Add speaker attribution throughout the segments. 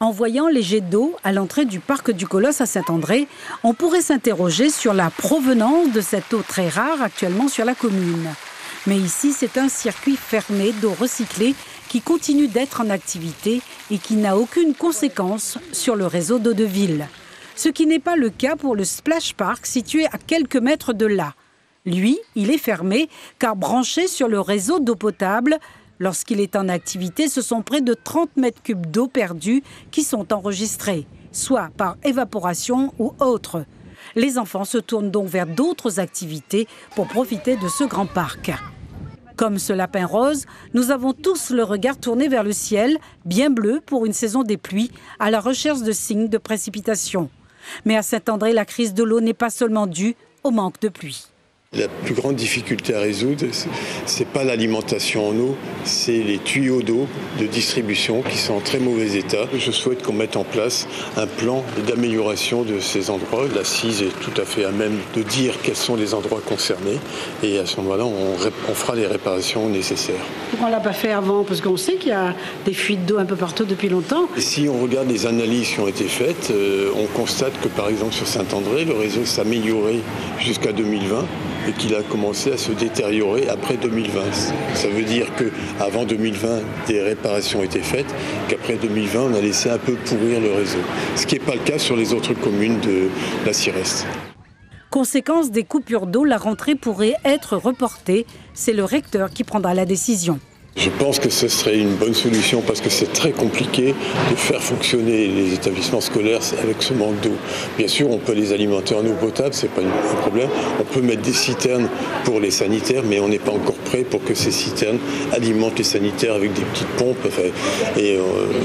Speaker 1: En voyant les jets d'eau à l'entrée du parc du Colosse à Saint-André, on pourrait s'interroger sur la provenance de cette eau très rare actuellement sur la commune. Mais ici, c'est un circuit fermé d'eau recyclée qui continue d'être en activité et qui n'a aucune conséquence sur le réseau d'eau de ville. Ce qui n'est pas le cas pour le Splash Park situé à quelques mètres de là. Lui, il est fermé car branché sur le réseau d'eau potable. Lorsqu'il est en activité, ce sont près de 30 mètres cubes d'eau perdue qui sont enregistrés, soit par évaporation ou autre. Les enfants se tournent donc vers d'autres activités pour profiter de ce grand parc. Comme ce lapin rose, nous avons tous le regard tourné vers le ciel, bien bleu pour une saison des pluies, à la recherche de signes de précipitation. Mais à Saint-André, la crise de l'eau n'est pas seulement due au manque de pluie.
Speaker 2: La plus grande difficulté à résoudre, c'est pas l'alimentation en eau, c'est les tuyaux d'eau de distribution qui sont en très mauvais état. Je souhaite qu'on mette en place un plan d'amélioration de ces endroits. La CISE est tout à fait à même de dire quels sont les endroits concernés et à ce moment-là, on fera les réparations nécessaires.
Speaker 3: Pourquoi on ne l'a pas fait avant? Parce qu'on sait qu'il y a des fuites d'eau un peu partout depuis longtemps.
Speaker 2: Et si on regarde les analyses qui ont été faites, on constate que par exemple sur Saint-André, le réseau s'améliorait jusqu'à 2020. Et qu'il a commencé à se détériorer après 2020. Ça veut dire qu'avant 2020, des réparations étaient faites, qu'après 2020, on a laissé un peu pourrir le réseau. Ce qui n'est pas le cas sur les autres communes de la Sireste.
Speaker 1: Conséquence des coupures d'eau, la rentrée pourrait être reportée. C'est le recteur qui prendra la décision.
Speaker 2: Je pense que ce serait une bonne solution parce que c'est très compliqué de faire fonctionner les établissements scolaires avec ce manque d'eau. Bien sûr, on peut les alimenter en eau potable, c'est pas un problème. On peut mettre des citernes pour les sanitaires, mais on n'est pas encore prêt pour que ces citernes alimentent les sanitaires avec des petites pompes. Et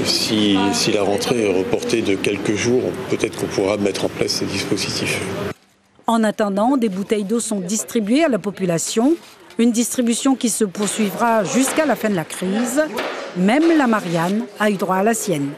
Speaker 2: si la rentrée est reportée de quelques jours, peut-être qu'on pourra mettre en place ces dispositifs.
Speaker 1: En attendant, des bouteilles d'eau sont distribuées à la population. Une distribution qui se poursuivra jusqu'à la fin de la crise. Même la Marianne a eu droit à la sienne.